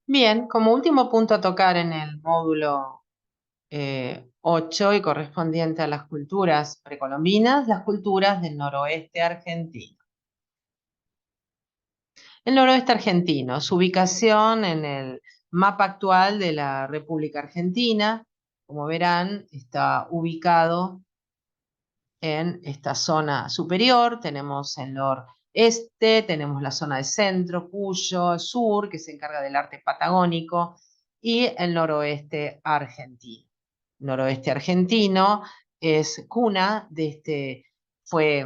Bien, como último punto a tocar en el módulo 8 y correspondiente a las culturas precolombinas, las culturas del noroeste argentino. El noroeste argentino, su ubicación en el mapa actual de la República Argentina, como verán, está ubicado en esta zona superior. Tenemos el noreste, tenemos la zona de centro, Cuyo, sur, que se encarga del arte patagónico, y el noroeste argentino. Noroeste argentino es cuna de fue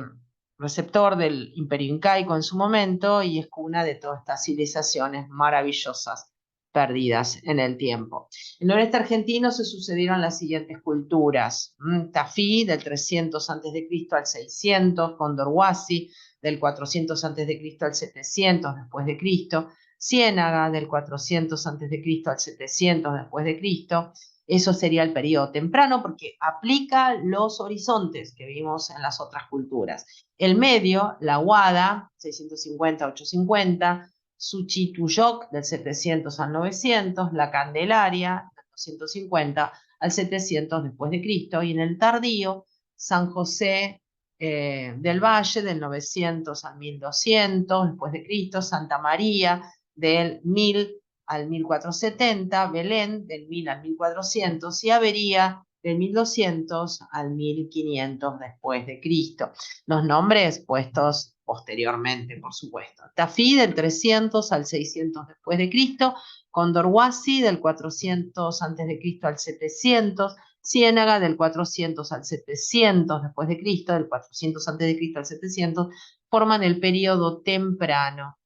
receptor del Imperio Incaico en su momento y es cuna de todas estas civilizaciones maravillosas perdidas en el tiempo. En el noreste argentino se sucedieron las siguientes culturas: Tafí, del 300 a.C. al 600, Condorhuasi, del 400 a.C. al 700 después de Cristo, Ciénaga, del 400 a.C. al 700 después de Cristo. Eso sería el periodo temprano porque aplica los horizontes que vimos en las otras culturas. El medio, la Huada, 650-850, Suchituyoc, del 700 al 900, la Candelaria, del 250 al 700 después de Cristo, y en el tardío, San José del Valle, del 900 al 1200 después de Cristo, Santa María, del 1000 al 1470, Belén, del 1000 al 1400, y Avería, del 1200 al 1500 después de Cristo. Los nombres puestos posteriormente, por supuesto. Tafí, del 300 al 600 después de Cristo, Condorhuasi, del 400 antes de Cristo al 700, Ciénaga, del 400 al 700 después de Cristo, del 400 antes de Cristo al 700, forman el periodo temprano.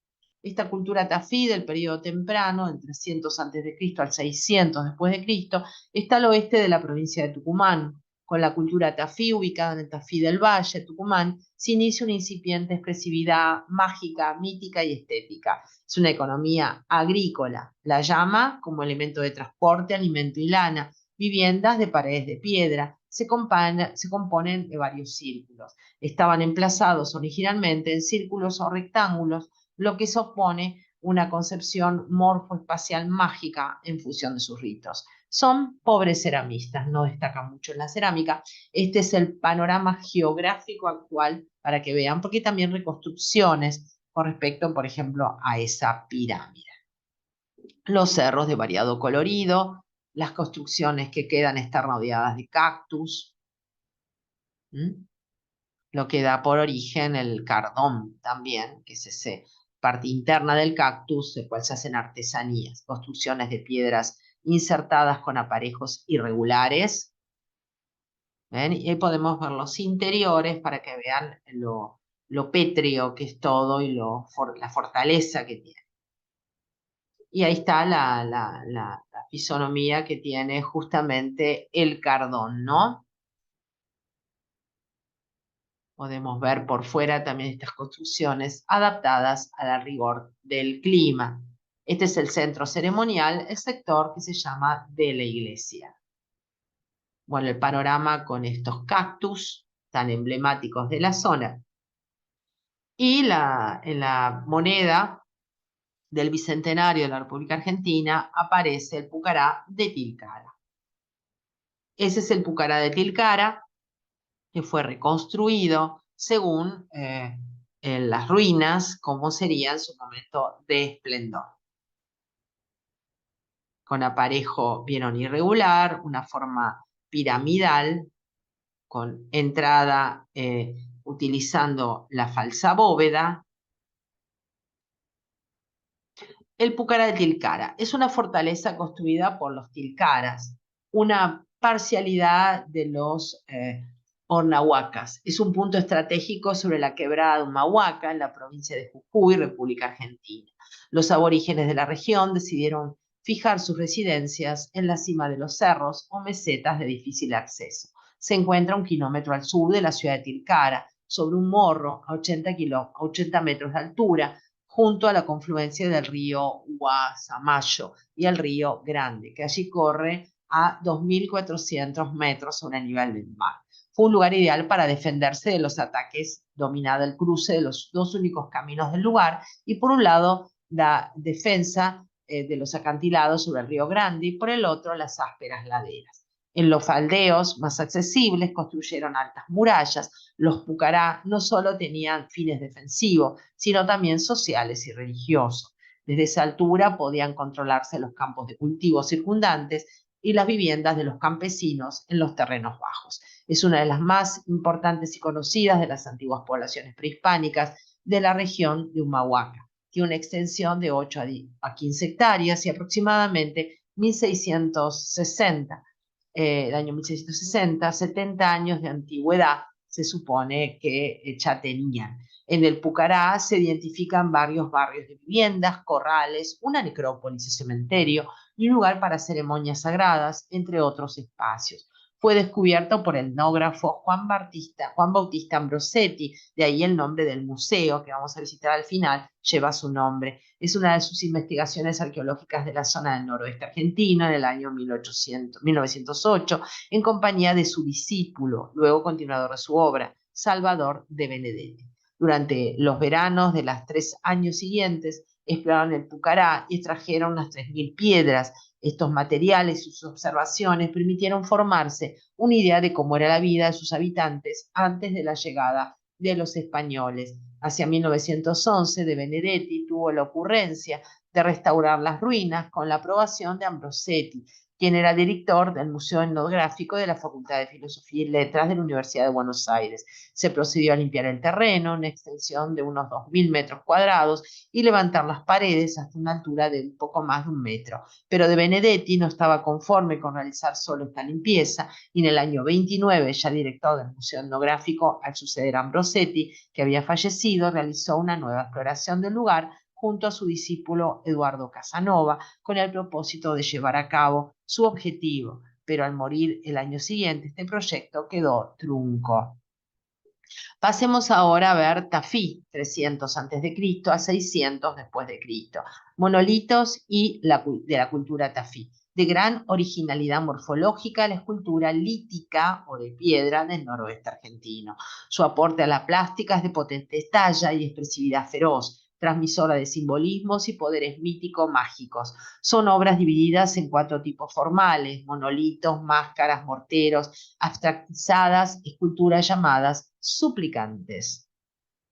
Esta cultura tafí del periodo temprano, del 300 a.C. al 600 después de Cristo, está al oeste de la provincia de Tucumán. Con la cultura tafí, ubicada en el Tafí del Valle, Tucumán, se inicia una incipiente expresividad mágica, mítica y estética. Es una economía agrícola. La llama como elemento de transporte, alimento y lana. Viviendas de paredes de piedra. Se componen de varios círculos. Estaban emplazados originalmente en círculos o rectángulos, lo que supone una concepción morfoespacial mágica en función de sus ritos. Son pobres ceramistas, no destacan mucho en la cerámica. Este es el panorama geográfico actual para que vean, porque hay también reconstrucciones con respecto, por ejemplo, a esa pirámide. Los cerros de variado colorido, las construcciones que quedan están rodeadas de cactus, lo que da por origen el cardón también, que es esa parte interna del cactus, de cual se hacen artesanías, construcciones de piedras insertadas con aparejos irregulares. ¿Ven? Y ahí podemos ver los interiores para que vean lo pétreo que es todo y la fortaleza que tiene. Y ahí está la fisonomía que tiene justamente el cardón, ¿no? Podemos ver por fuera también estas construcciones adaptadas al rigor del clima. Este es el centro ceremonial, el sector que se llama de la iglesia. Bueno, el panorama con estos cactus tan emblemáticos de la zona. Y en la moneda del Bicentenario de la República Argentina aparece el Pucará de Tilcara. Ese es el Pucará de Tilcara, que fue reconstruido según en las ruinas, como sería en su momento de esplendor. Con aparejo bien irregular, una forma piramidal, con entrada utilizando la falsa bóveda. El Pucará de Tilcara es una fortaleza construida por los tilcaras, una parcialidad de los Ornahuacas. Es un punto estratégico sobre la quebrada de Humahuaca, en la provincia de Jujuy, República Argentina. Los aborígenes de la región decidieron fijar sus residencias en la cima de los cerros o mesetas de difícil acceso. Se encuentra 1 kilómetro al sur de la ciudad de Tilcara, sobre un morro a 80 metros de altura, junto a la confluencia del río Guasamayo y el río Grande, que allí corre a 2.400 metros sobre el nivel del mar. Fue un lugar ideal para defenderse de los ataques, dominado el cruce de los dos únicos caminos del lugar, y por un lado la defensa de los acantilados sobre el río Grande y por el otro las ásperas laderas. En los faldeos más accesibles construyeron altas murallas. Los pucará no solo tenían fines defensivos, sino también sociales y religiosos. Desde esa altura podían controlarse los campos de cultivo circundantes y las viviendas de los campesinos en los terrenos bajos. Es una de las más importantes y conocidas de las antiguas poblaciones prehispánicas de la región de Humahuaca. Tiene una extensión de 8 a 15 hectáreas y aproximadamente 1660, el año 1660, 70 años de antigüedad se supone que ya tenían. En el Pucará se identifican varios barrios de viviendas, corrales, una necrópolis y cementerio y un lugar para ceremonias sagradas, entre otros espacios. Fue descubierto por el etnógrafo Juan Bautista Ambrosetti, de ahí el nombre del museo que vamos a visitar al final lleva su nombre. Es una de sus investigaciones arqueológicas de la zona del noroeste argentino en el año 1908, en compañía de su discípulo, luego continuador de su obra, Salvador de Benedetti. Durante los veranos de los 3 años siguientes, exploraron el Pucará y extrajeron unas 3000 piedras. Estos materiales y sus observaciones permitieron formarse una idea de cómo era la vida de sus habitantes antes de la llegada de los españoles. Hacia 1911, de Benedetti tuvo la ocurrencia de restaurar las ruinas con la aprobación de Ambrosetti, quien era director del Museo Etnográfico de la Facultad de Filosofía y Letras de la Universidad de Buenos Aires. Se procedió a limpiar el terreno, una extensión de unos 2000 metros cuadrados, y levantar las paredes hasta una altura de un poco más de 1 metro. Pero de Benedetti no estaba conforme con realizar solo esta limpieza, y en el año 29, ya director del Museo Etnográfico, al suceder a Ambrosetti, que había fallecido, realizó una nueva exploración del lugar junto a su discípulo Eduardo Casanova, con el propósito de llevar a cabo su objetivo, pero al morir el año siguiente, este proyecto quedó trunco. Pasemos ahora a ver Tafí, 300 a.C. a 600 después de Cristo. Monolitos y de la cultura Tafí. De gran originalidad morfológica, la escultura lítica o de piedra del noroeste argentino. Su aporte a la plástica es de potente talla y expresividad feroz, transmisora de simbolismos y poderes míticos mágicos. Son obras divididas en 4 tipos formales: monolitos, máscaras, morteros, abstractizadas, esculturas llamadas suplicantes.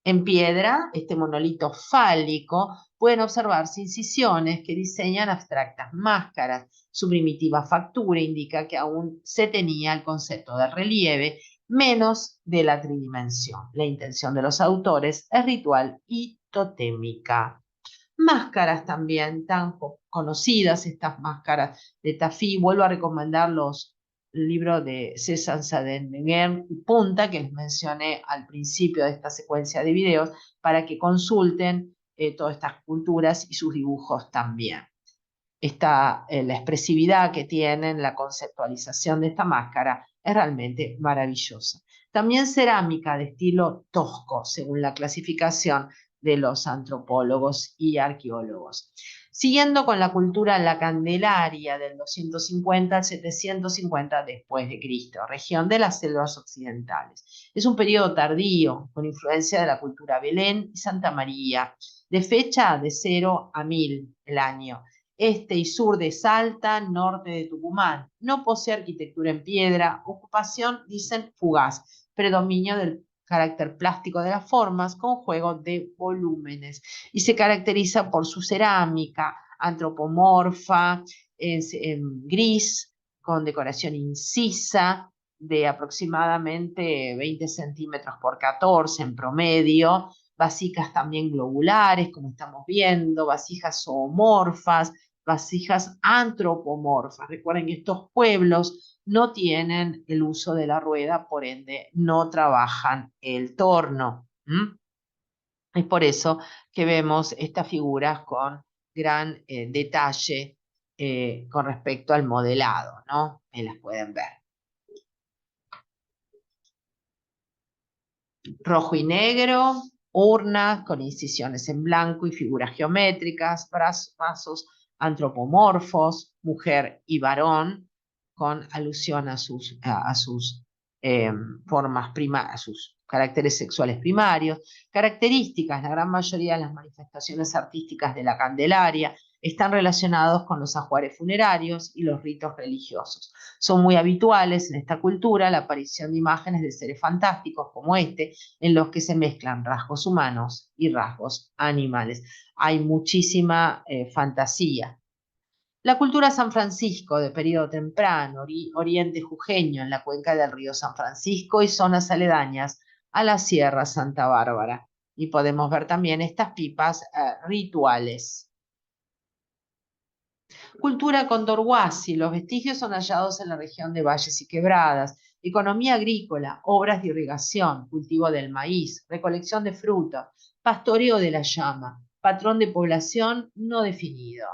En piedra, este monolito fálico, pueden observarse incisiones que diseñan abstractas máscaras. Su primitiva factura indica que aún se tenía el concepto de relieve, menos de la tridimensión. La intención de los autores es ritual y totémica. Máscaras también tan conocidas, estas máscaras de Tafí. Vuelvo a recomendar el libro de César Saavedra y Punta, que les mencioné al principio de esta secuencia de videos, para que consulten todas estas culturas y sus dibujos también. La expresividad que tienen, la conceptualización de esta máscara es realmente maravillosa. También cerámica de estilo tosco, según la clasificación de los antropólogos y arqueólogos. Siguiendo con la cultura La Candelaria del 250 al 750 después de Cristo, región de las selvas occidentales. Es un periodo tardío, con influencia de la cultura Belén y Santa María, de fecha de 0 a 1000 el año. Este y sur de Salta, norte de Tucumán. No posee arquitectura en piedra, ocupación, dicen, fugaz, predominio del carácter plástico de las formas con juego de volúmenes, y se caracteriza por su cerámica antropomorfa, en gris, con decoración incisa de aproximadamente 20 centímetros por 14 en promedio, vasijas también globulares, como estamos viendo, vasijas zoomorfas, vasijas antropomorfas. Recuerden que estos pueblos no tienen el uso de la rueda, por ende no trabajan el torno. Es por eso que vemos estas figuras con gran detalle con respecto al modelado, ¿no? Ahí las pueden ver. Rojo y negro, urnas con incisiones en blanco y figuras geométricas, vasos antropomorfos, mujer y varón, con alusión a sus formas primarias, a sus caracteres sexuales primarios, características. La gran mayoría de las manifestaciones artísticas de la Candelaria están relacionados con los ajuares funerarios y los ritos religiosos. Son muy habituales en esta cultura la aparición de imágenes de seres fantásticos como este, en los que se mezclan rasgos humanos y rasgos animales. Hay muchísima fantasía. La cultura San Francisco de periodo temprano, oriente jujeño en la cuenca del río San Francisco y zonas aledañas a la Sierra Santa Bárbara. Y podemos ver también estas pipas rituales. Cultura condorhuasi. Los vestigios son hallados en la región de valles y quebradas. Economía agrícola, obras de irrigación, cultivo del maíz, recolección de fruta, pastoreo de la llama, patrón de población no definido.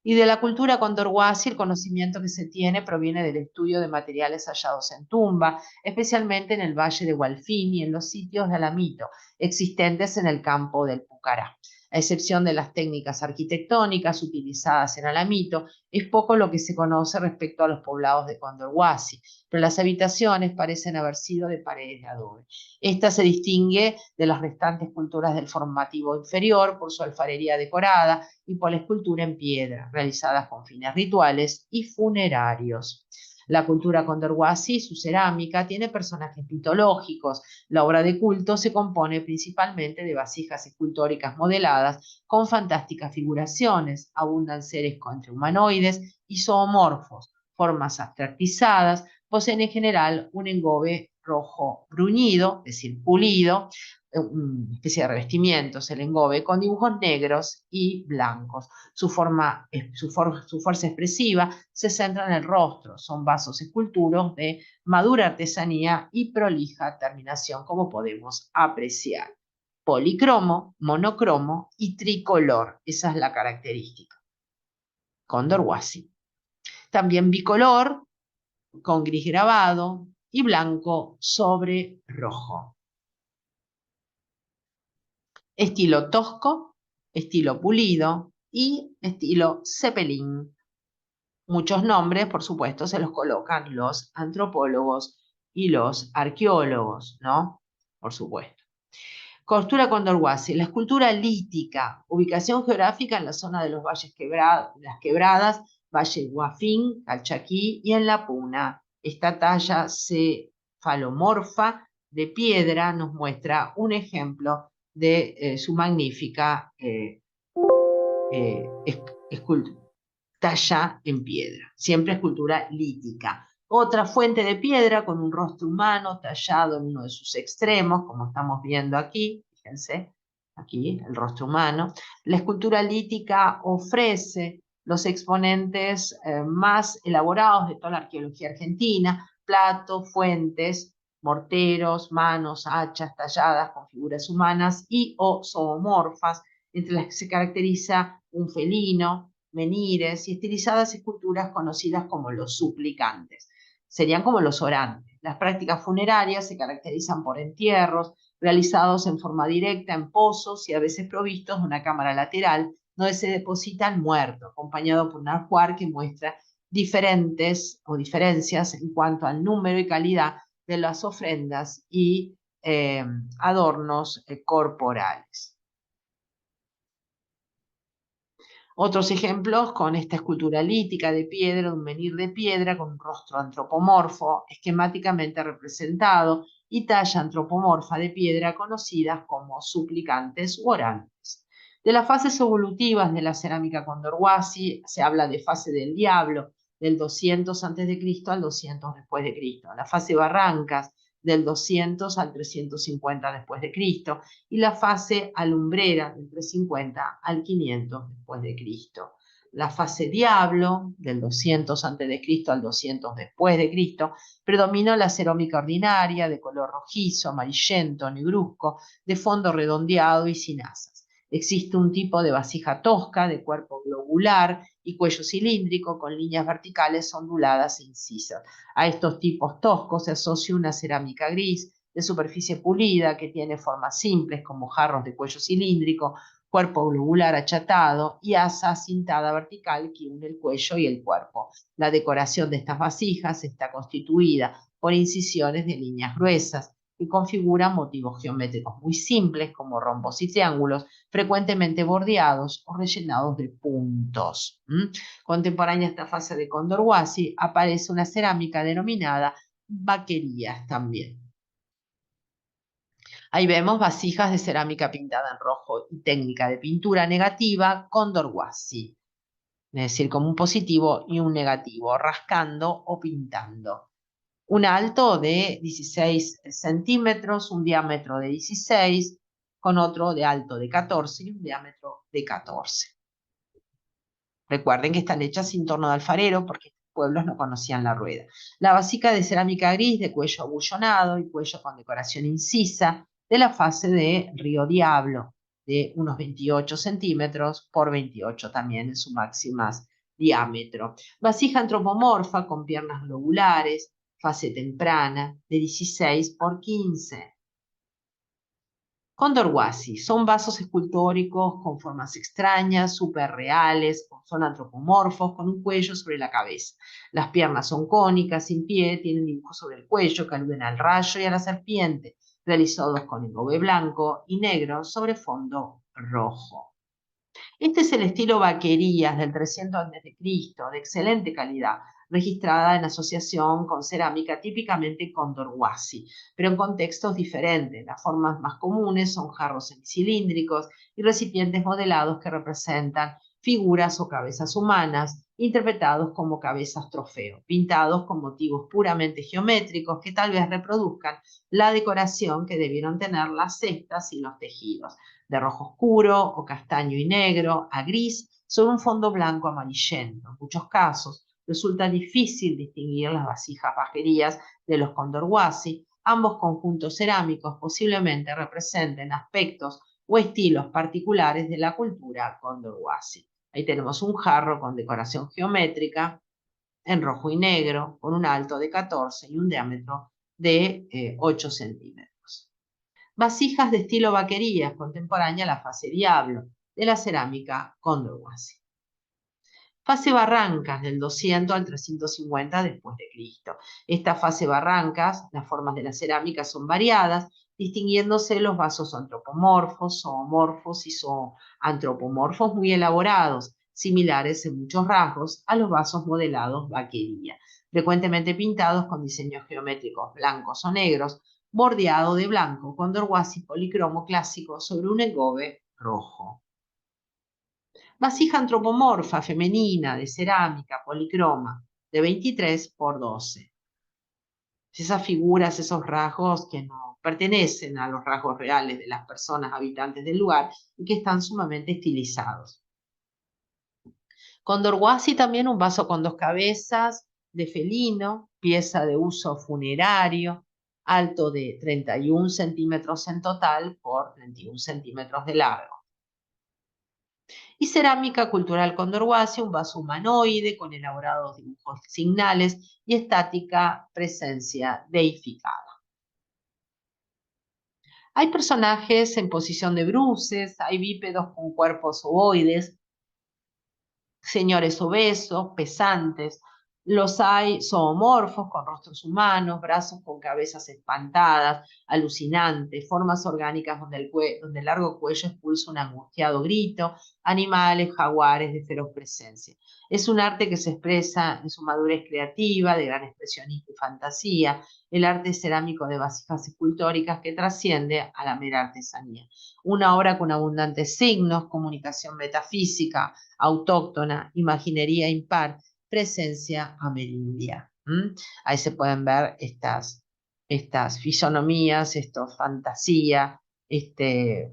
Y de la cultura condorhuasi, el conocimiento que se tiene proviene del estudio de materiales hallados en tumba, especialmente en el valle de Hualfín y en los sitios de Alamito, existentes en el campo del Pucará. A excepción de las técnicas arquitectónicas utilizadas en Alamito, es poco lo que se conoce respecto a los poblados de Condorhuasi, pero las habitaciones parecen haber sido de paredes de adobe. Esta se distingue de las restantes culturas del formativo inferior por su alfarería decorada y por la escultura en piedra, realizadas con fines rituales y funerarios. La cultura condorhuasi, su cerámica, tiene personajes mitológicos. La obra de culto se compone principalmente de vasijas escultóricas modeladas con fantásticas figuraciones. Abundan seres entre humanoides y zoomorfos, formas abstractizadas, poseen en general un engobe rojo bruñido, es decir, pulido, una especie de revestimientos, el engobe, con dibujos negros y blancos. Su fuerza expresiva se centra en el rostro. Son vasos esculturos de madura artesanía y prolija terminación, como podemos apreciar. Policromo, monocromo y tricolor. Esa es la característica. Condorhuasi. También bicolor, con gris grabado y blanco sobre rojo. Estilo tosco, estilo pulido y estilo cepelín. Muchos nombres, por supuesto, se los colocan los antropólogos y los arqueólogos, ¿no? Por supuesto. Cultura condorhuasi, la escultura lítica, ubicación geográfica en la zona de los valles las quebradas, Valle Guafín, Calchaquí y en La Puna. Esta talla cefalomorfa de piedra nos muestra un ejemplo de su magnífica talla en piedra, siempre escultura lítica. Otra fuente de piedra con un rostro humano tallado en uno de sus extremos, como estamos viendo aquí, fíjense, aquí el rostro humano. La escultura lítica ofrece los exponentes más elaborados de toda la arqueología argentina: platos, fuentes, morteros, manos, hachas talladas con figuras humanas y o zoomorfas, entre las que se caracteriza un felino, menires y estilizadas esculturas conocidas como los suplicantes. Serían como los orantes. Las prácticas funerarias se caracterizan por entierros realizados en forma directa en pozos y a veces provistos de una cámara lateral donde se deposita el muerto, acompañado por un ajuar que muestra diferencias en cuanto al número y calidad de las ofrendas y adornos corporales. Otros ejemplos con esta escultura lítica de piedra, un menhir de piedra con un rostro antropomorfo, esquemáticamente representado, y talla antropomorfa de piedra conocidas como suplicantes u orantes. De las fases evolutivas de la cerámica condorhuasi se habla de fase del diablo, del 200 a.C. al 200 después de Cristo. La fase Barrancas, del 200 al 350 después de Cristo, y la fase alumbrera del 350 al 500 después de Cristo. La fase diablo, del 200 a.C. al 200 después de Cristo, predominó la cerámica ordinaria de color rojizo, amarillento, negruzco, de fondo redondeado y sin asas. Existe un tipo de vasija tosca de cuerpo globular y cuello cilíndrico con líneas verticales onduladas e incisas. A estos tipos toscos se asocia una cerámica gris de superficie pulida que tiene formas simples como jarros de cuello cilíndrico, cuerpo globular achatado y asa cintada vertical que une el cuello y el cuerpo. La decoración de estas vasijas está constituida por incisiones de líneas gruesas que configuran motivos geométricos muy simples como rombos y triángulos, frecuentemente bordeados o rellenados de puntos. Contemporánea a esta fase de Condorhuasi aparece una cerámica denominada vaquerías también. Ahí vemos vasijas de cerámica pintada en rojo y técnica de pintura negativa Condorhuasi, es decir, como un positivo y un negativo, rascando o pintando. Un alto de 16 centímetros, un diámetro de 16, con otro de alto de 14 y un diámetro de 14. Recuerden que están hechas sin torno de alfarero porque estos pueblos no conocían la rueda. La vasija de cerámica gris de cuello abullonado y cuello con decoración incisa de la fase de Río Diablo, de unos 28 centímetros por 28 también en su máximo diámetro. Vasija antropomorfa con piernas lobulares, fase temprana, de 16 por 15. Condorhuasi son vasos escultóricos con formas extrañas, súper reales, son antropomorfos, con un cuello sobre la cabeza. Las piernas son cónicas, sin pie, tienen dibujos sobre el cuello que aluden al rayo y a la serpiente, realizados con engobe blanco y negro sobre fondo rojo. Este es el estilo vaquerías del 300 a.C., de excelente calidad, registrada en asociación con cerámica típicamente Condorhuasi, pero en contextos diferentes. Las formas más comunes son jarros semicilíndricos y recipientes modelados que representan figuras o cabezas humanas, interpretados como cabezas trofeo, pintados con motivos puramente geométricos que tal vez reproduzcan la decoración que debieron tener las cestas y los tejidos, de rojo oscuro o castaño y negro a gris sobre un fondo blanco amarillento. En muchos casos resulta difícil distinguir las vasijas vaquerías de los Condorhuasi. Ambos conjuntos cerámicos posiblemente representen aspectos o estilos particulares de la cultura Condorhuasi. Ahí tenemos un jarro con decoración geométrica en rojo y negro, con un alto de 14 y un diámetro de 8 centímetros. Vasijas de estilo vaquerías, contemporánea a la fase Diablo, de la cerámica Condorhuasi. Fase Barrancas, del 200 al 350 después de Cristo. Esta fase Barrancas, las formas de la cerámica son variadas, distinguiéndose los vasos antropomorfos, zoomorfos y zoantropomorfos muy elaborados, similares en muchos rasgos a los vasos modelados vaquería, frecuentemente pintados con diseños geométricos blancos o negros, bordeado de blanco, Condorhuasi policromo clásico sobre un engobe rojo. Vasija antropomorfa femenina de cerámica policroma de 23 por 12. Esas figuras, esos rasgos que no pertenecen a los rasgos reales de las personas habitantes del lugar y que están sumamente estilizados. Condorhuasi también un vaso con dos cabezas de felino, pieza de uso funerario, alto de 31 centímetros en total por 31 centímetros de largo. Y cerámica cultural Condorhuasi, un vaso humanoide con elaborados dibujos signales y estática presencia deificada. Hay personajes en posición de bruces, hay bípedos con cuerpos ovoides, señores obesos, pesantes, los hay zoomorfos con rostros humanos, brazos con cabezas espantadas, alucinantes, formas orgánicas donde el largo cuello expulsa un angustiado grito, animales, jaguares de feroz presencia. Es un arte que se expresa en su madurez creativa, de gran expresionismo y fantasía, el arte cerámico de vasijas escultóricas que trasciende a la mera artesanía. Una obra con abundantes signos, comunicación metafísica, autóctona, imaginería impar, presencia amerindia. Ahí se pueden ver estas fisonomías, fantasía,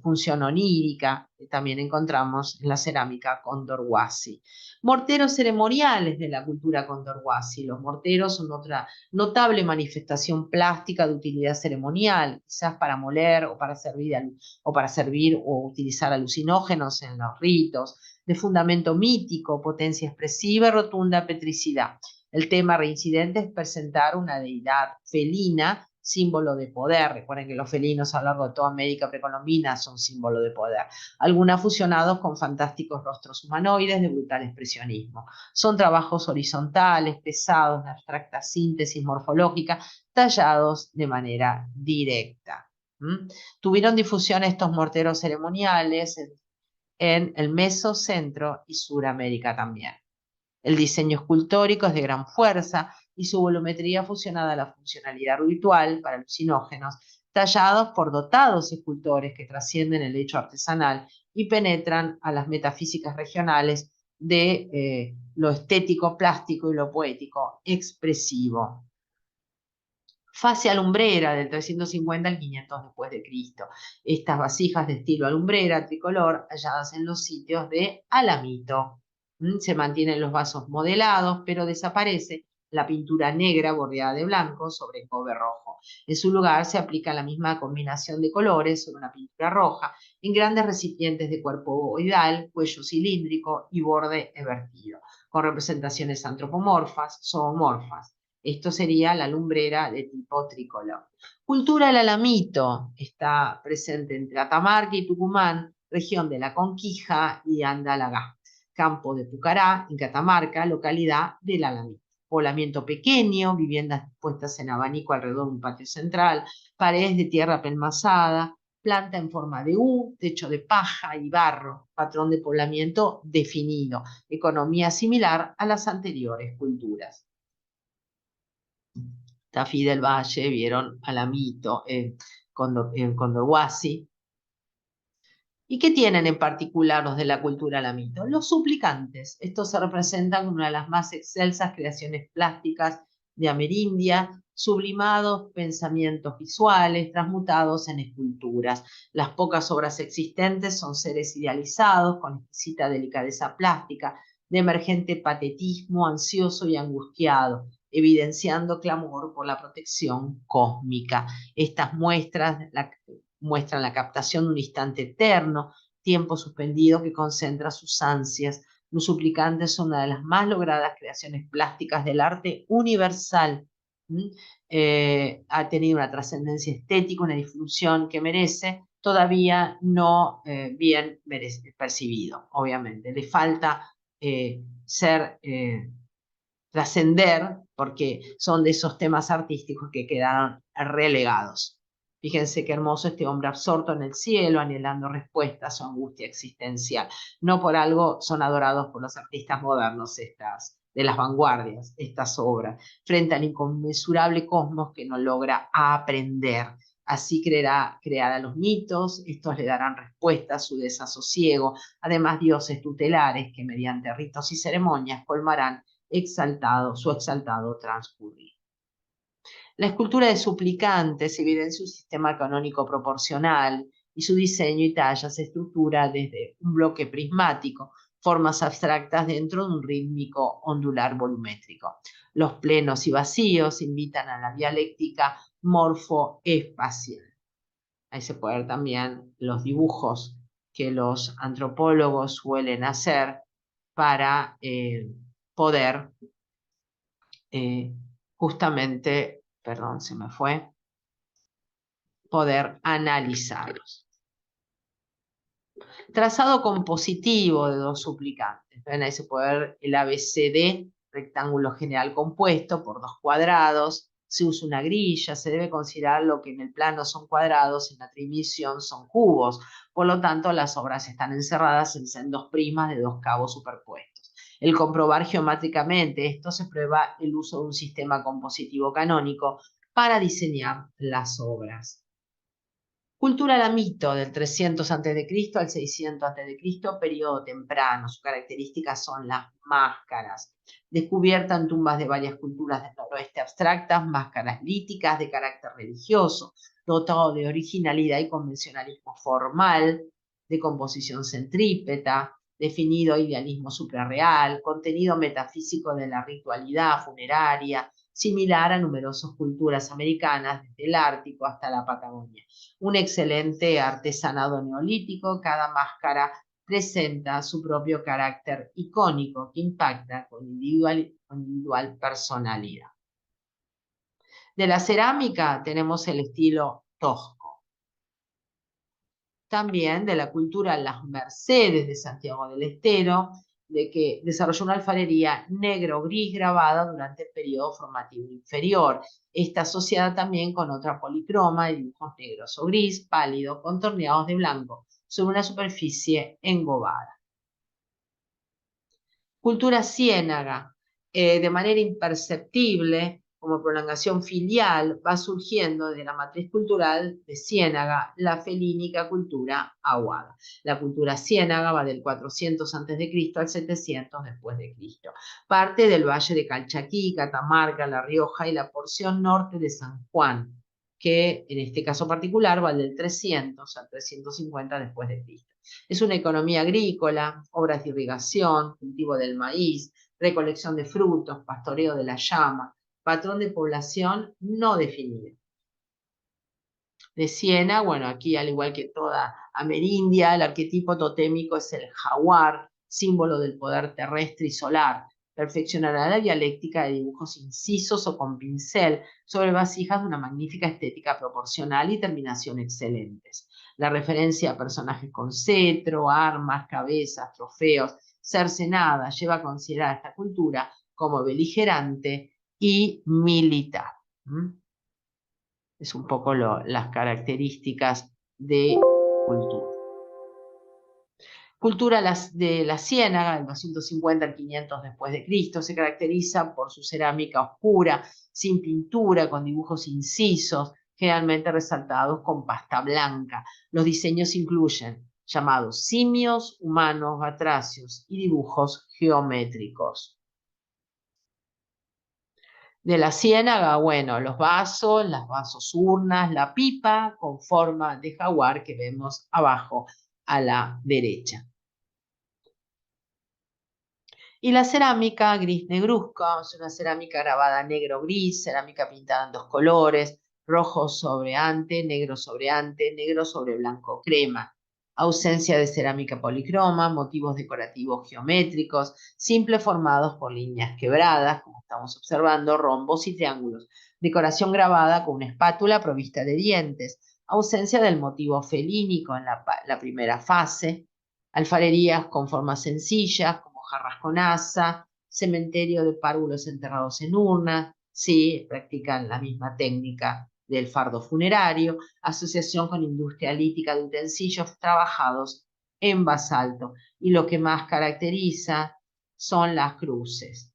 función onírica, que también encontramos en la cerámica Condorhuasi. Morteros ceremoniales de la cultura Condorhuasi. Los morteros son otra notable manifestación plástica de utilidad ceremonial, quizás para moler o para servir o utilizar alucinógenos en los ritos, de fundamento mítico, potencia expresiva y rotunda petricidad. El tema reincidente es presentar una deidad felina símbolo de poder. Recuerden que los felinos a lo largo de toda América precolombina son símbolo de poder. Algunas fusionados con fantásticos rostros humanoides de brutal expresionismo. Son trabajos horizontales, pesados, de abstracta síntesis morfológica, tallados de manera directa. Tuvieron difusión estos morteros ceremoniales en el Meso, Centro y Suramérica también. El diseño escultórico es de gran fuerza y su volumetría fusionada a la funcionalidad ritual para alucinógenos, tallados por dotados escultores que trascienden el hecho artesanal y penetran a las metafísicas regionales de lo estético, plástico y lo poético expresivo. Fase alumbrera del 350 al 500 después de Cristo. Estas vasijas de estilo alumbrera tricolor halladas en los sitios de Alamito. Se mantienen los vasos modelados, pero desaparece la pintura negra bordeada de blanco sobre cobre rojo. En su lugar se aplica la misma combinación de colores sobre una pintura roja en grandes recipientes de cuerpo ovoidal, cuello cilíndrico y borde evertido, con representaciones antropomorfas, zoomorfas. Esto sería la lumbrera de tipo tricolor. Cultura del Alamito está presente entre Catamarca y Tucumán, región de La Conquija y Andalagá. Campo de Pucará, en Catamarca, localidad del Alamito. Poblamiento pequeño, viviendas dispuestas en abanico alrededor de un patio central, paredes de tierra pelmazada, planta en forma de U, techo de paja y barro, patrón de poblamiento definido, economía similar a las anteriores culturas. Tafí del Valle, vieron Alamito, Condorhuasi. ¿Y qué tienen en particular los de la cultura alamito? Los suplicantes. Estos se representan como una de las más excelsas creaciones plásticas de Amerindia, sublimados pensamientos visuales, transmutados en esculturas. Las pocas obras existentes son seres idealizados, con exquisita delicadeza plástica, de emergente patetismo ansioso y angustiado, evidenciando clamor por la protección cósmica. Estas muestran la captación de un instante eterno, tiempo suspendido que concentra sus ansias. Los suplicantes son una de las más logradas creaciones plásticas del arte universal. Ha tenido una trascendencia estética, una difusión que merece, todavía no bien percibido, obviamente. Le falta trascender, porque son de esos temas artísticos que quedaron relegados. Fíjense qué hermoso este hombre absorto en el cielo, anhelando respuestas a su angustia existencial. No por algo son adorados por los artistas modernos de las vanguardias, estas obras, frente al inconmensurable cosmos que no logra aprender. Así creará los mitos, estos le darán respuesta a su desasosiego, además dioses tutelares que mediante ritos y ceremonias colmarán su exaltado transcurrir. La escultura de suplicantes evidencia un sistema canónico proporcional y su diseño y talla se estructura desde un bloque prismático, formas abstractas dentro de un rítmico ondular volumétrico. Los plenos y vacíos invitan a la dialéctica morfoespacial. Ahí se puede ver también los dibujos que los antropólogos suelen hacer para poder justamente, perdón, se me fue, poder analizarlos. Trazado compositivo de dos suplicantes. ¿Ven? Ahí se puede ver el ABCD, rectángulo general compuesto por dos cuadrados. Se usa una grilla, se debe considerar lo que en el plano son cuadrados, en la tridimensión son cubos. Por lo tanto, las obras están encerradas en sendos prismas de dos cabos superpuestos. El comprobar geométricamente esto se prueba el uso de un sistema compositivo canónico para diseñar las obras. Cultura alamito del 300 a.C. al 600 a.C., periodo temprano. Sus características son las máscaras. Descubierta en tumbas de varias culturas del noroeste abstractas, máscaras líticas de carácter religioso, dotado de originalidad y convencionalismo formal, de composición centrípeta, definido idealismo suprarreal, contenido metafísico de la ritualidad funeraria, similar a numerosas culturas americanas, desde el Ártico hasta la Patagonia. Un excelente artesanado neolítico, cada máscara presenta su propio carácter icónico que impacta con individual personalidad. De la cerámica tenemos el estilo tosco. También de la cultura Las Mercedes de Santiago del Estero, de que desarrolló una alfarería negro-gris grabada durante el periodo formativo inferior. Está asociada también con otra policroma de dibujos negros o gris, pálido, contorneados de blanco, sobre una superficie engobada. Cultura ciénaga, de manera imperceptible, como prolongación filial, va surgiendo de la matriz cultural de Ciénaga la felínica cultura aguada. La cultura ciénaga va del 400 a.C. al 700 después de Cristo. Parte del valle de Calchaquí, Catamarca, La Rioja y la porción norte de San Juan, que en este caso particular va del 300 al 350 después de Cristo. Es una economía agrícola, obras de irrigación, cultivo del maíz, recolección de frutos, pastoreo de la llama, patrón de población no definido. De Siena, bueno, aquí al igual que toda Amerindia, el arquetipo totémico es el jaguar, símbolo del poder terrestre y solar. Perfeccionará la dialéctica de dibujos incisos o con pincel sobre vasijas de una magnífica estética proporcional y terminación excelentes. La referencia a personajes con cetro, armas, cabezas, trofeos, cercenada, lleva a considerar esta cultura como beligerante y militar. Es un poco las características de cultura. Cultura de la Ciénaga, del 250 al 500 después de Cristo, se caracteriza por su cerámica oscura, sin pintura, con dibujos incisos, generalmente resaltados con pasta blanca. Los diseños incluyen llamados simios, humanos, batracios y dibujos geométricos. De la ciénaga, bueno, los vasos, las vasos urnas, la pipa con forma de jaguar que vemos abajo a la derecha. Y la cerámica gris negruzca, es una cerámica grabada negro-gris, cerámica pintada en dos colores, rojo sobre ante, negro sobre blanco crema. Ausencia de cerámica policroma, motivos decorativos geométricos, simples formados por líneas quebradas, como estamos observando, rombos y triángulos. Decoración grabada con una espátula provista de dientes. Ausencia del motivo felínico en la primera fase. Alfarerías con formas sencillas, como jarras con asa, cementerio de párvulos enterrados en urnas, sí, practican la misma técnica del fardo funerario, asociación con industria lítica de utensilios trabajados en basalto. Y lo que más caracteriza son las cruces.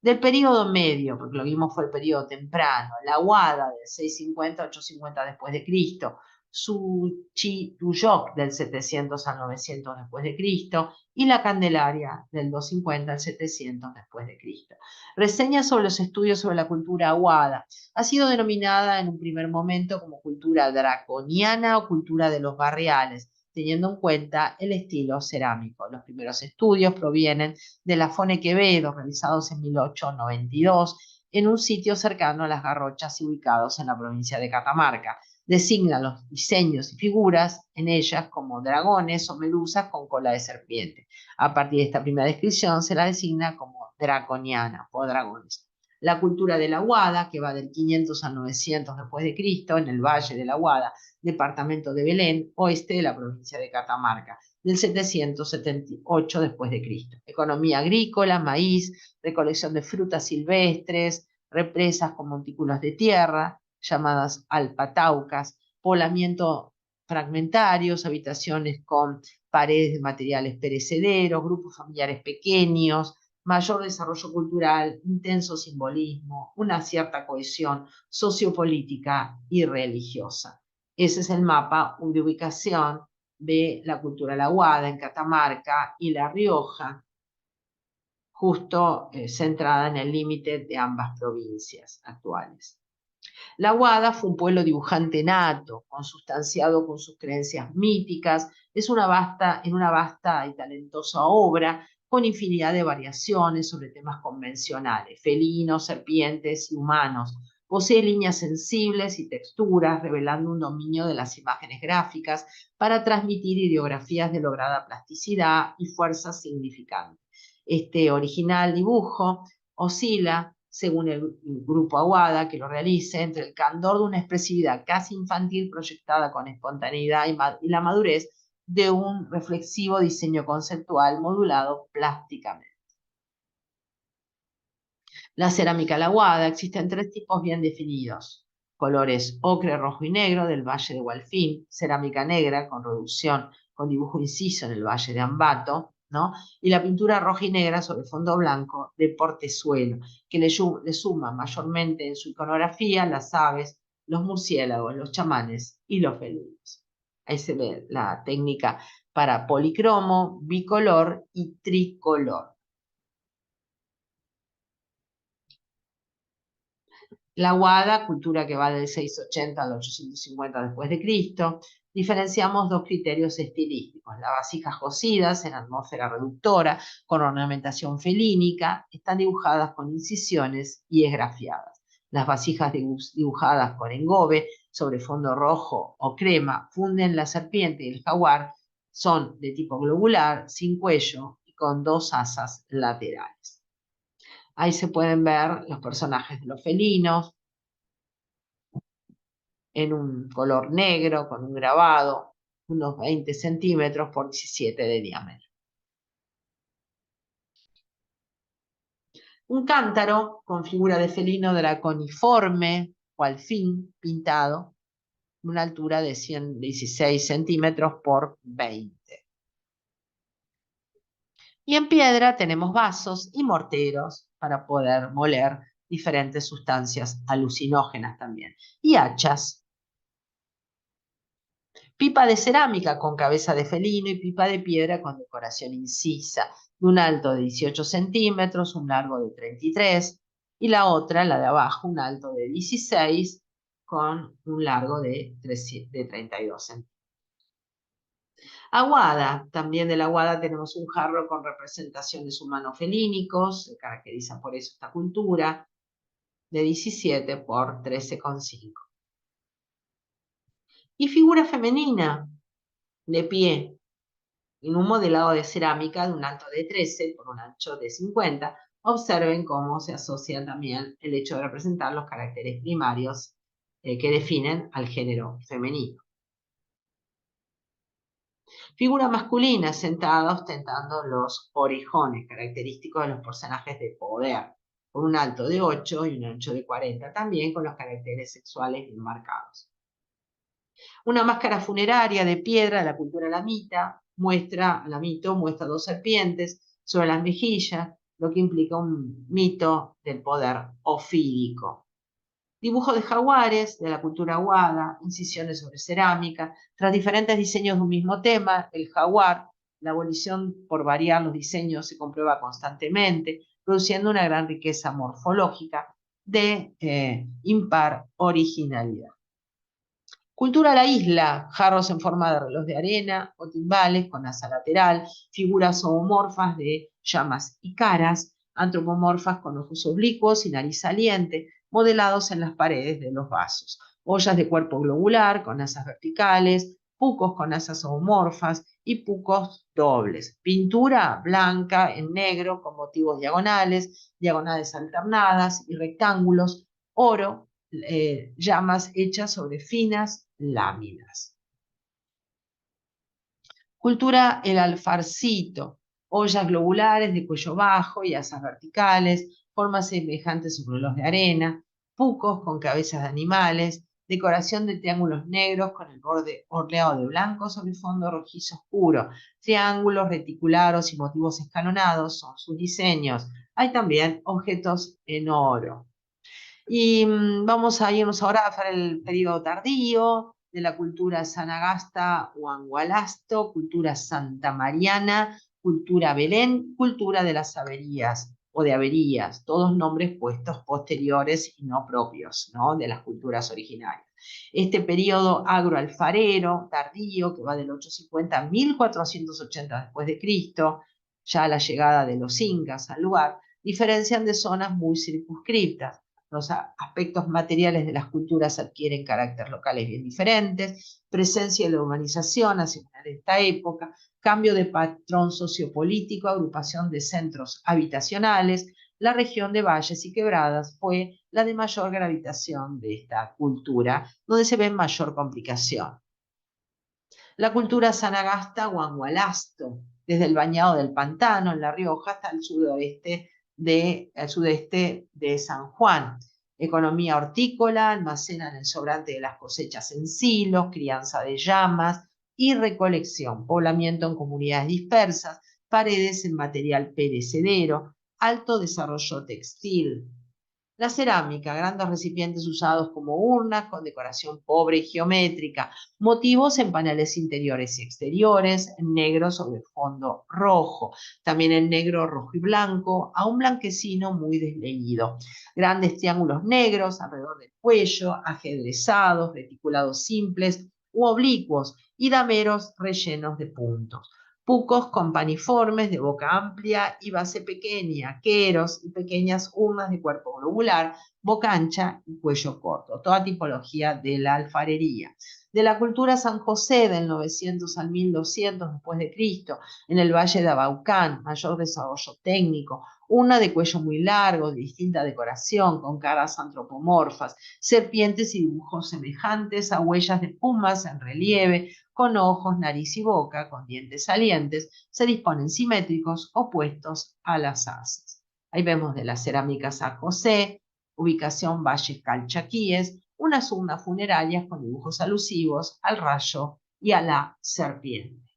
Del periodo medio, porque lo vimos fue el periodo temprano, la Aguada del 650 a 850 después de Cristo, Suchituyoc del 700 al 900 después de Cristo y la Candelaria del 250 al 700 después de Cristo. Reseña sobre los estudios sobre la cultura aguada. Ha sido denominada en un primer momento como cultura draconiana o cultura de los barriales, teniendo en cuenta el estilo cerámico. Los primeros estudios provienen de la Fone Quevedo, realizados en 1892, en un sitio cercano a las Garrochas y ubicados en la provincia de Catamarca. Designa los diseños y figuras en ellas como dragones o medusas con cola de serpiente. A partir de esta primera descripción se la designa como draconiana o dragones. La cultura de la Aguada, que va del 500 al 900 después de Cristo, en el Valle de la Aguada, departamento de Belén, oeste de la provincia de Catamarca, del 778 después de Cristo. Economía agrícola, maíz, recolección de frutas silvestres, represas con montículos de tierra, llamadas alpataucas, poblamiento fragmentarios, habitaciones con paredes de materiales perecederos, grupos familiares pequeños, mayor desarrollo cultural, intenso simbolismo, una cierta cohesión sociopolítica y religiosa. Ese es el mapa de ubicación de la cultura laguada en Catamarca y La Rioja, justo centrada en el límite de ambas provincias actuales. La Aguada fue un pueblo dibujante nato, consustanciado con sus creencias míticas, en una vasta y talentosa obra con infinidad de variaciones sobre temas convencionales, felinos, serpientes y humanos. Posee líneas sensibles y texturas, revelando un dominio de las imágenes gráficas para transmitir ideografías de lograda plasticidad y fuerza significante. Este original dibujo oscila según el grupo Aguada que lo realice, entre el candor de una expresividad casi infantil proyectada con espontaneidad y la madurez de un reflexivo diseño conceptual modulado plásticamente. La cerámica a la Aguada, existen 3 tipos bien definidos: colores ocre, rojo y negro del Valle de Gualfín, cerámica negra con reducción con dibujo inciso en el Valle de Ambato, ¿no? Y la pintura roja y negra sobre fondo blanco de Portezuelo, que le suma mayormente en su iconografía las aves, los murciélagos, los chamanes y los felinos. Ahí se ve la técnica para policromo, bicolor y tricolor. La Aguada, cultura que va del 680 al 850 después de Cristo, diferenciamos 2 criterios estilísticos. Las vasijas cosidas en atmósfera reductora, con ornamentación felínica, están dibujadas con incisiones y esgrafiadas. Las vasijas dibujadas con engobe sobre fondo rojo o crema funden la serpiente y el jaguar, son de tipo globular, sin cuello y con 2 asas laterales. Ahí se pueden ver los personajes de los felinos en un color negro con un grabado, unos 20 centímetros por 17 de diámetro. Un cántaro con figura de felino draconiforme o alfín pintado, una altura de 116 centímetros por 20. Y en piedra tenemos vasos y morteros para poder moler diferentes sustancias alucinógenas también. Y hachas. Pipa de cerámica con cabeza de felino y pipa de piedra con decoración incisa, de un alto de 18 centímetros, un largo de 33, y la otra, la de abajo, un alto de 16 con un largo de 32 centímetros. Aguada, también de la Aguada tenemos un jarro con representaciones humano-felínicos, se caracteriza por eso esta cultura, de 17 por 13,5. Y figura femenina, de pie, en un modelado de cerámica de un alto de 13 por un ancho de 50, observen cómo se asocia también el hecho de representar los caracteres primarios que definen al género femenino. Figura masculina sentada ostentando los orejones, característicos de los personajes de poder, con un alto de 8 y un ancho de 40, también con los caracteres sexuales bien marcados. Una máscara funeraria de piedra de la cultura lamito muestra 2 serpientes sobre las mejillas, lo que implica un mito del poder ofídico. Dibujo de jaguares de la cultura Aguada, incisiones sobre cerámica, tras diferentes diseños de un mismo tema, el jaguar, la abolición por variar los diseños se comprueba constantemente, produciendo una gran riqueza morfológica de impar originalidad. Cultura la isla, jarros en forma de reloj de arena o timbales con asa lateral, figuras zoomorfas de llamas y caras, antropomorfas con ojos oblicuos y nariz saliente, modelados en las paredes de los vasos, ollas de cuerpo globular con asas verticales, pucos con asas zoomorfas y pucos dobles, pintura blanca en negro con motivos diagonales, diagonales alternadas y rectángulos, oro, llamas hechas sobre finas láminas. Cultura el alfarcito, ollas globulares de cuello bajo y asas verticales, formas semejantes sobre los de arena, pucos con cabezas de animales, decoración de triángulos negros con el borde orleado de blanco sobre fondo rojizo oscuro, triángulos reticulados y motivos escalonados son sus diseños. Hay también objetos en oro. Y vamos a irnos ahora a el periodo tardío de la cultura Sanagasta o Angualasto, cultura santamariana, cultura Belén, cultura de las averías o de averías, todos nombres puestos posteriores y no propios, ¿no?, de las culturas originarias. Este periodo agroalfarero tardío, que va del 850 a 1480 después de Cristo, ya la llegada de los incas al lugar, diferencian de zonas muy circunscriptas. Los aspectos materiales de las culturas adquieren caracteres locales bien diferentes, presencia de la urbanización hacia esta época, cambio de patrón sociopolítico, agrupación de centros habitacionales, la región de valles y quebradas fue la de mayor gravitación de esta cultura, donde se ve mayor complicación. La cultura Sanagasta Guangualasto, desde el Bañado del Pantano, en La Rioja, hasta el sudeste de San Juan. Economía hortícola, almacenan el sobrante de las cosechas en silos, crianza de llamas y recolección, poblamiento en comunidades dispersas, paredes en material perecedero, alto desarrollo textil. La cerámica, grandes recipientes usados como urnas con decoración pobre y geométrica, motivos en paneles interiores y exteriores, en negro sobre fondo rojo, también en negro, rojo y blanco, a un blanquecino muy desleído. Grandes triángulos negros alrededor del cuello, ajedrezados, reticulados simples u oblicuos y dameros rellenos de puntos. Pucos con paniformes de boca amplia y base pequeña, queros y pequeñas urnas de cuerpo globular, boca ancha y cuello corto, toda tipología de la alfarería. De la cultura San José del 900 al 1200 después de Cristo, en el Valle de Abaucán, mayor desarrollo técnico, una de cuello muy largo, de distinta decoración, con caras antropomorfas, serpientes y dibujos semejantes a huellas de pumas en relieve, con ojos, nariz y boca, con dientes salientes, se disponen simétricos opuestos a las asas. Ahí vemos de la cerámica San José, ubicación Valles Calchaquíes, unas urnas funerarias con dibujos alusivos al rayo y a la serpiente.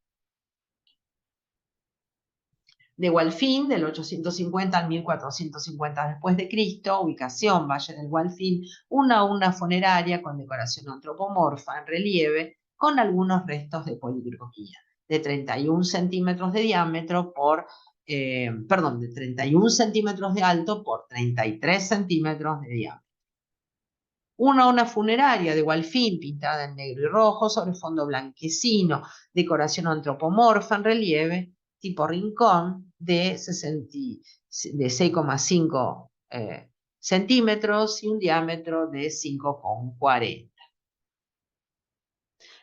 De Gualfín, del 850 al 1450 después de Cristo, ubicación Valle del Gualfín, una urna funeraria con decoración antropomorfa en relieve, con algunos restos de poligrafía, de 31 centímetros de diámetro por, de 31 centímetros de alto por 33 centímetros de diámetro. Una urna funeraria de Gualfín pintada en negro y rojo sobre fondo blanquecino, decoración antropomorfa en relieve, tipo rincón de 6,5 centímetros y un diámetro de 5,40.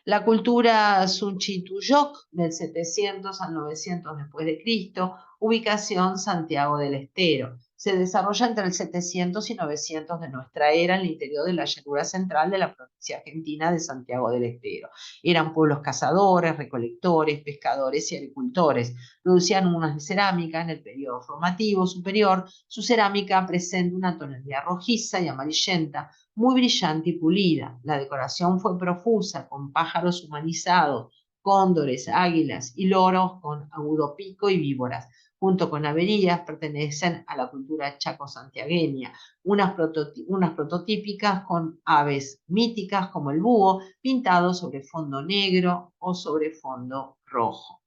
La cultura Sunchituyok del 700 al 900 después de Cristo, ubicación Santiago del Estero. Se desarrolla entre el 700 y 900 de nuestra era en el interior de la llanura central de la provincia argentina de Santiago del Estero. Eran pueblos cazadores, recolectores, pescadores y agricultores. Producían urnas de cerámica en el periodo formativo superior. Su cerámica presenta una tonalidad rojiza y amarillenta, muy brillante y pulida. La decoración fue profusa, con pájaros humanizados, cóndores, águilas y loros con agudo pico y víboras. Junto con averías, pertenecen a la cultura chaco-santiagueña, unas prototípicas con aves míticas como el búho, pintado sobre fondo negro o sobre fondo rojo.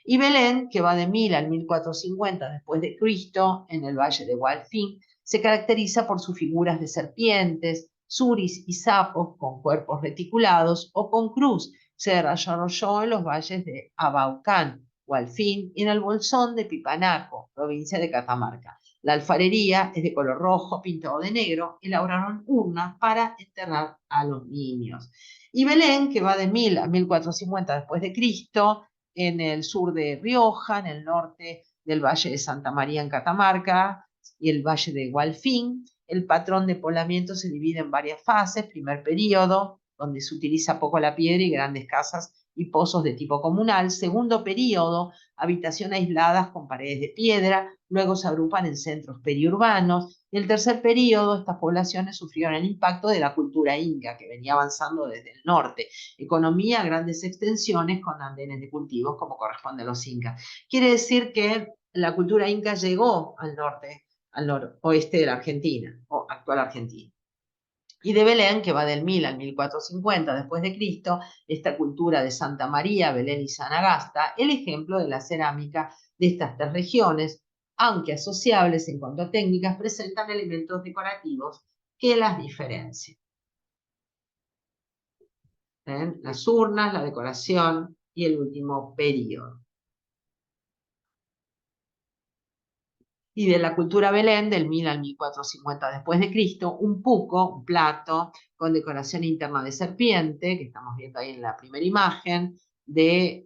Y Belén, que va de 1000 al 1450 después de Cristo, en el Valle de Gualfín, se caracteriza por sus figuras de serpientes, suris y sapos con cuerpos reticulados o con cruz. Se desarrolló en los valles de Abaucán, Gualfín y en el Bolsón de Pipanaco, provincia de Catamarca. La alfarería es de color rojo pintado de negro, elaboraron urnas para enterrar a los niños. Y Belén, que va de 1000 a 1450 después de Cristo, en el sur de Rioja, en el norte del Valle de Santa María en Catamarca y el Valle de Gualfín. El patrón de poblamiento se divide en varias fases. Primer periodo, donde se utiliza poco la piedra y grandes casas y pozos de tipo comunal. Segundo periodo, habitaciones aisladas con paredes de piedra, luego se agrupan en centros periurbanos. Y el tercer periodo, estas poblaciones sufrieron el impacto de la cultura inca, que venía avanzando desde el norte. Economía a grandes extensiones con andenes de cultivos, como corresponde a los incas. Quiere decir que la cultura inca llegó al norte, al noroeste de la Argentina, o actual Argentina. Y de Belén, que va del 1000 al 1450 después de Cristo, esta cultura de Santa María, Belén y Sanagasta, el ejemplo de la cerámica de estas tres regiones, aunque asociables en cuanto a técnicas, presentan elementos decorativos que las diferencian. ¿Ven? Las urnas, la decoración y el último periodo. Y de la cultura Belén, del 1000 al 1450 después de Cristo, un puco, un plato con decoración interna de serpiente, que estamos viendo ahí en la primera imagen, de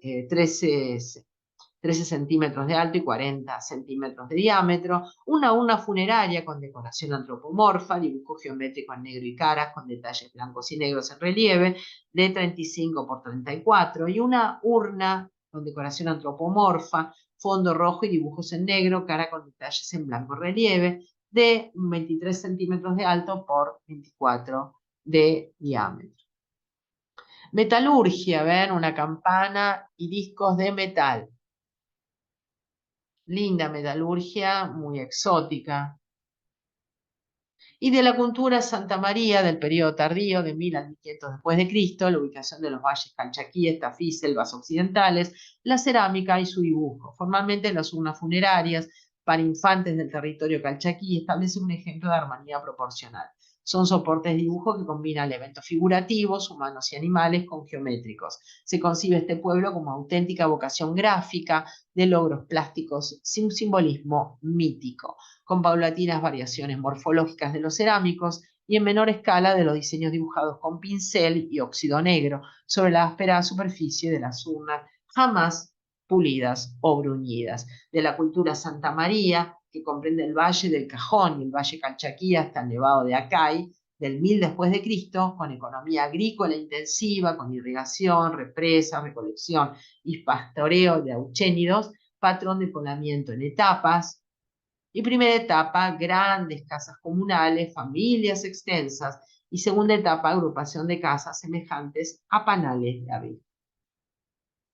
13 centímetros de alto y 40 centímetros de diámetro, una urna funeraria con decoración antropomorfa, dibujo geométrico en negro y caras con detalles blancos y negros en relieve, de 35 por 34, y una urna con decoración antropomorfa, fondo rojo y dibujos en negro, cara con detalles en blanco relieve, de 23 centímetros de alto por 24 de diámetro. Metalurgia, ven, una campana y discos de metal. Linda metalurgia, muy exótica. Y de la cultura Santa María del periodo tardío de 1000 a 1500 después de Cristo, la ubicación de los valles Calchaquíes, Tafí, selvas occidentales, la cerámica y su dibujo. Formalmente las urnas funerarias para infantes del territorio calchaquí establecen un ejemplo de armonía proporcional. Son soportes de dibujo que combinan elementos figurativos, humanos y animales, con geométricos. Se concibe este pueblo como auténtica vocación gráfica de logros plásticos sin simbolismo mítico, con paulatinas variaciones morfológicas de los cerámicos y en menor escala de los diseños dibujados con pincel y óxido negro sobre la áspera superficie de las urnas, jamás pulidas o bruñidas. De la cultura Santa María, que comprende el Valle del Cajón y el Valle Calchaquí hasta el Nevado de Acay, del 1000 después de Cristo, con economía agrícola intensiva, con irrigación, represas, recolección y pastoreo de auchénidos, patrón de poblamiento en etapas, y primera etapa, grandes casas comunales, familias extensas, y segunda etapa, agrupación de casas semejantes a panales de abeja.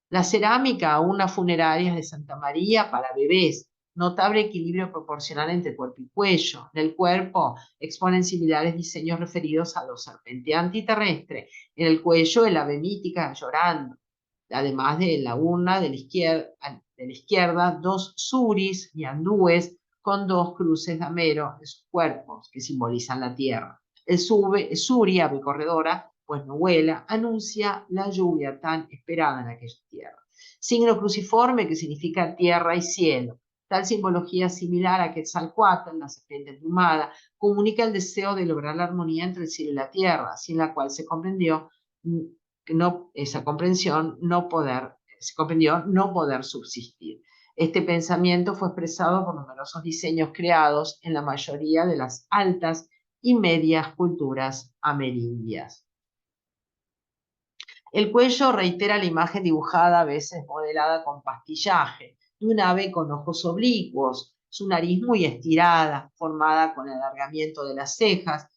La cerámica, una funeraria de Santa María para bebés, notable equilibrio proporcional entre cuerpo y cuello. En el cuerpo exponen similares diseños referidos a lo serpenteante y terrestre. En el cuello, el ave mítica llorando. Además de la urna de la izquierda, dos suris y andúes con dos cruces de amero en sus cuerpos, que simbolizan la tierra. El suri, ave corredora, pues no vuela, anuncia la lluvia tan esperada en aquella tierra. Signo cruciforme, que significa tierra y cielo. Tal simbología similar a Quetzalcóatl, la serpiente emplumada, comunica el deseo de lograr la armonía entre el cielo y la tierra, sin la cual se comprendió no poder subsistir. Este pensamiento fue expresado por numerosos diseños creados en la mayoría de las altas y medias culturas amerindias. El cuello reitera la imagen dibujada, a veces modelada con pastillaje, de un ave con ojos oblicuos, su nariz muy estirada, formada con el alargamiento de las cejas,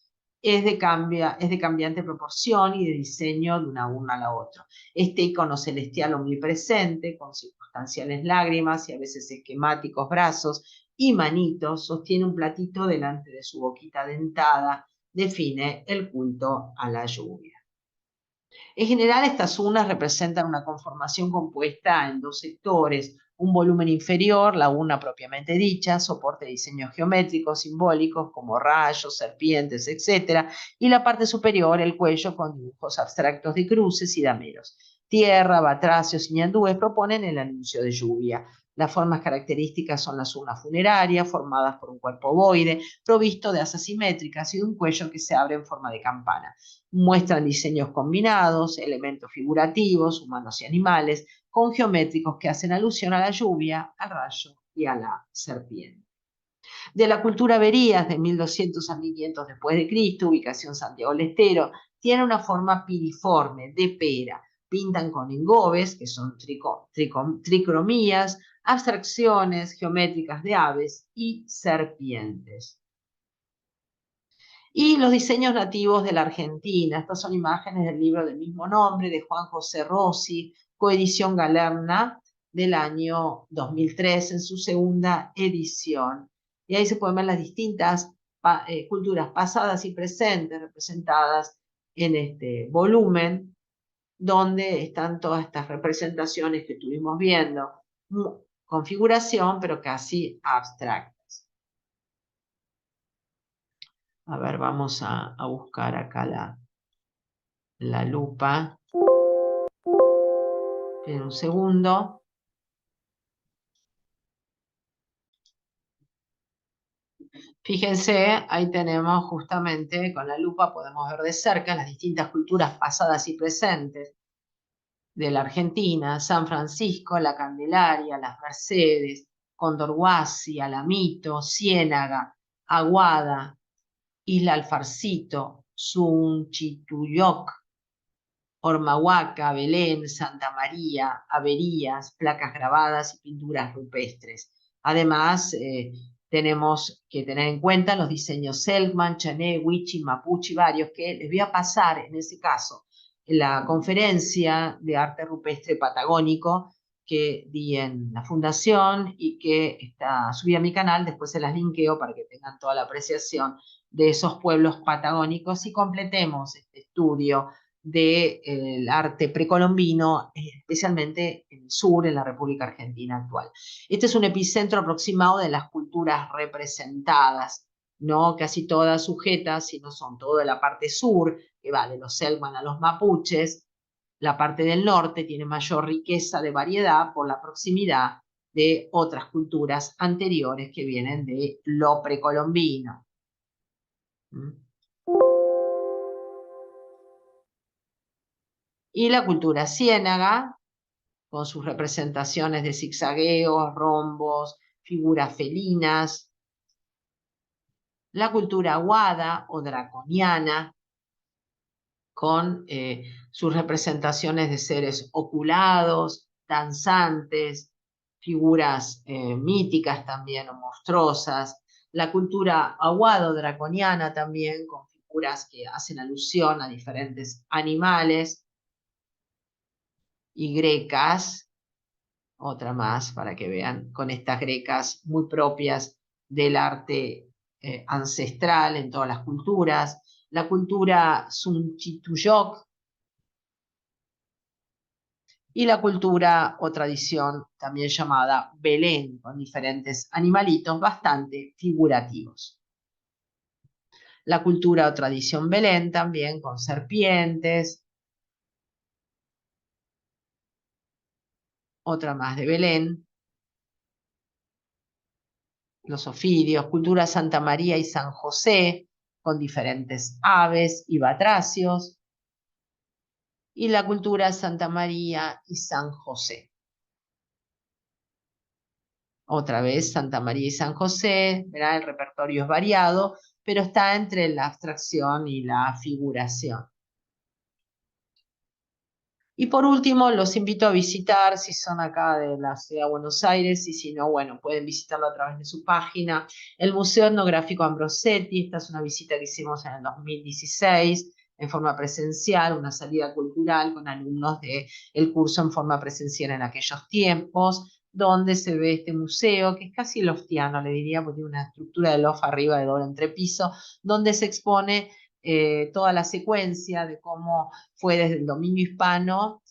es de cambiante proporción y de diseño de una urna a la otra. Este icono celestial omnipresente, con circunstanciales lágrimas y a veces esquemáticos brazos y manitos, sostiene un platito delante de su boquita dentada, define el culto a la lluvia. En general, estas urnas representan una conformación compuesta en dos sectores: un volumen inferior, la urna propiamente dicha, soporte de diseños geométricos, simbólicos, como rayos, serpientes, etc., y la parte superior, el cuello, con dibujos abstractos de cruces y dameros. Tierra, batracios y ñandúes proponen el anuncio de lluvia. Las formas características son las urnas funerarias, formadas por un cuerpo ovoide, provisto de asas simétricas y de un cuello que se abre en forma de campana. Muestran diseños combinados, elementos figurativos, humanos y animales, con geométricos que hacen alusión a la lluvia, al rayo y a la serpiente. De la cultura Berías, de 1200 a 1500 después de Cristo, ubicación Santiago del Estero, tiene una forma piriforme, de pera. Pintan con engobes, que son tricromías, abstracciones geométricas de aves y serpientes. Y los diseños nativos de la Argentina. Estas son imágenes del libro del mismo nombre de Juan José Rossi, coedición Galerna del año 2003 en su segunda edición. Y ahí se pueden ver las distintas culturas pasadas y presentes representadas en este volumen, donde están todas estas representaciones que estuvimos viendo, configuración, pero casi abstracta. A ver, vamos a buscar acá la lupa. En un segundo. Fíjense, ahí tenemos justamente con la lupa, podemos ver de cerca las distintas culturas pasadas y presentes. de la Argentina: San Francisco, La Candelaria, Las Mercedes, Condorhuasi, Alamito, Ciénaga, Aguada, Isla Alfarcito, Sunchituyoc, Ormahuaca, Belén, Santa María, averías, placas grabadas y pinturas rupestres. Además, tenemos que tener en cuenta los diseños Selkman, Chané, Huichi, Mapuche y varios, que les voy a pasar en ese caso en la conferencia de arte rupestre patagónico que di en la fundación y que está subida a mi canal. Después se las linkeo para que tengan toda la apreciación de esos pueblos patagónicos y completemos este estudio del arte precolombino, especialmente en el sur, en la República Argentina actual. Este es un epicentro aproximado de las culturas representadas, no casi todas sujetas, sino son toda la parte sur, que va de los Selkman a los mapuches. La parte del norte tiene mayor riqueza de variedad por la proximidad de otras culturas anteriores que vienen de lo precolombino. Y la cultura ciénaga, con sus representaciones de zigzagueos, rombos, figuras felinas. La cultura aguada o draconiana, con sus representaciones de seres oculados, danzantes, figuras míticas también o monstruosas. La cultura aguado-draconiana también, con figuras que hacen alusión a diferentes animales. Y grecas, otra más para que vean, con estas grecas muy propias del arte ancestral en todas las culturas. La cultura Sunchituyok y la cultura o tradición también llamada Belén, con diferentes animalitos bastante figurativos. La cultura o tradición Belén también con serpientes, otra más de Belén, los ofidios, cultura Santa María y San José, con diferentes aves y batracios, y la cultura Santa María y San José. Otra vez, Santa María y San José, ¿verdad? El repertorio es variado, pero está entre la abstracción y la figuración. Y por último, los invito a visitar, si son acá de la ciudad de Buenos Aires, y si no, bueno, pueden visitarlo a través de su página, el Museo Etnográfico Ambrosetti. Esta es una visita que hicimos en el 2016 en forma presencial, una salida cultural con alumnos del curso en forma presencial en aquellos tiempos, donde se ve este museo, que es casi loftiano, le diría, porque tiene una estructura de loft arriba de doble entrepiso, donde se expone toda la secuencia de cómo fue desde el dominio hispano,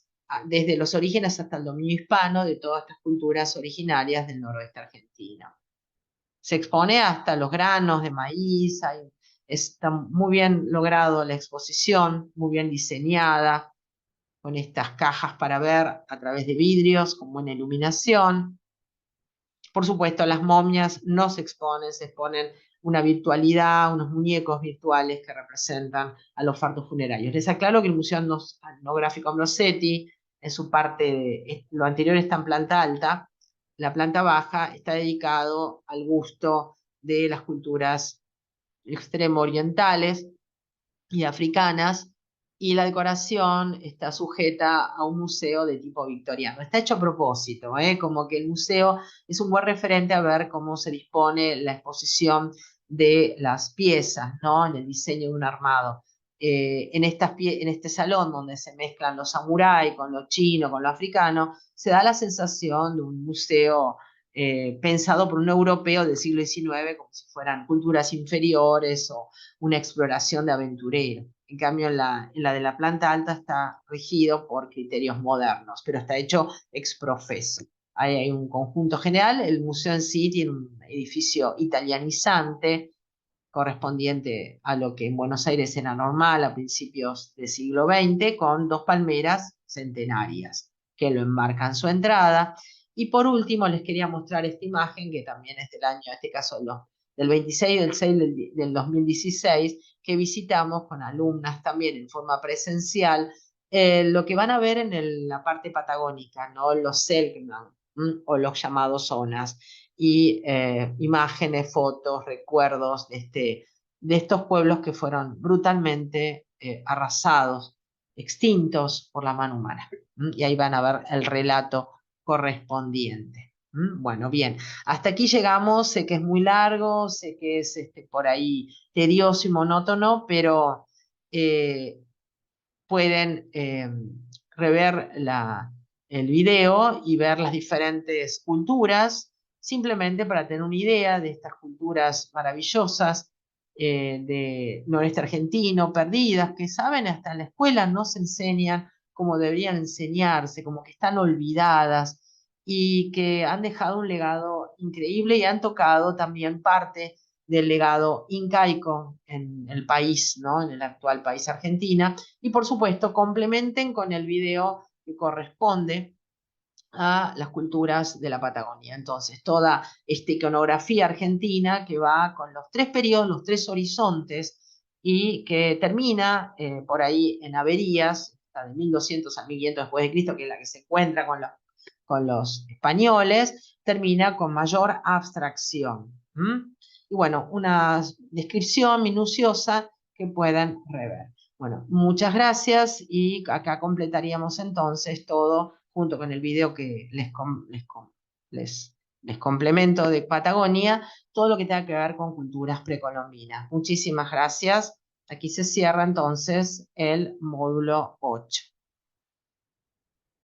desde los orígenes hasta el dominio hispano de todas estas culturas originarias del noroeste argentino. Se expone hasta los granos de maíz, está muy bien logrado la exposición, muy bien diseñada, con estas cajas para ver a través de vidrios con buena iluminación. Por supuesto, las momias no se exponen una virtualidad, unos muñecos virtuales que representan a los fardos funerarios. Les aclaro que el Museo Etnográfico Ambrosetti, en su parte, lo anterior está en planta alta, la planta baja está dedicado al gusto de las culturas extremo orientales y africanas, y la decoración está sujeta a un museo de tipo victoriano. Está hecho a propósito, como que el museo es un buen referente a ver cómo se dispone la exposición de las piezas, ¿no? En el diseño de un armado. En este salón donde se mezclan los samuráis con lo chino, con lo africano, se da la sensación de un museo pensado por un europeo del siglo XIX, como si fueran culturas inferiores o una exploración de aventurero. En cambio, en la de la planta alta está regido por criterios modernos, pero está hecho ex professo. Ahí hay un conjunto general. El museo en sí tiene un edificio italianizante, correspondiente a lo que en Buenos Aires era normal a principios del siglo XX, con 2 palmeras centenarias que lo enmarcan su entrada. Y por último, les quería mostrar esta imagen, que también es del año, en este caso del 26 del 6 del 2016, que visitamos con alumnas también en forma presencial lo que van a ver en la parte patagónica, ¿no? Los Selknam, o los llamados zonas, y imágenes, fotos, recuerdos de estos pueblos que fueron brutalmente arrasados, extintos por la mano humana. Y ahí van a ver el relato correspondiente. Bueno, bien, hasta aquí llegamos, sé que es muy largo, sé que es por ahí tedioso y monótono, pero pueden rever el video y ver las diferentes culturas, simplemente para tener una idea de estas culturas maravillosas de noreste argentino, perdidas, que saben, hasta en la escuela no se enseñan como deberían enseñarse, como que están olvidadas y que han dejado un legado increíble y han tocado también parte del legado incaico en el país, ¿no? En el actual país Argentina. Y por supuesto, complementen con el video que corresponde a las culturas de la Patagonia. Entonces, toda esta iconografía argentina que va con los tres periodos, los tres horizontes, y que termina por ahí en Averías, de 1200 a 1500 después de Cristo, que es la que se encuentra con los españoles, termina con mayor abstracción. Y bueno, una descripción minuciosa que puedan rever. Bueno, muchas gracias y acá completaríamos entonces todo junto con el video que les complemento de Patagonia, todo lo que tenga que ver con culturas precolombinas. Muchísimas gracias. Aquí se cierra entonces el módulo 8.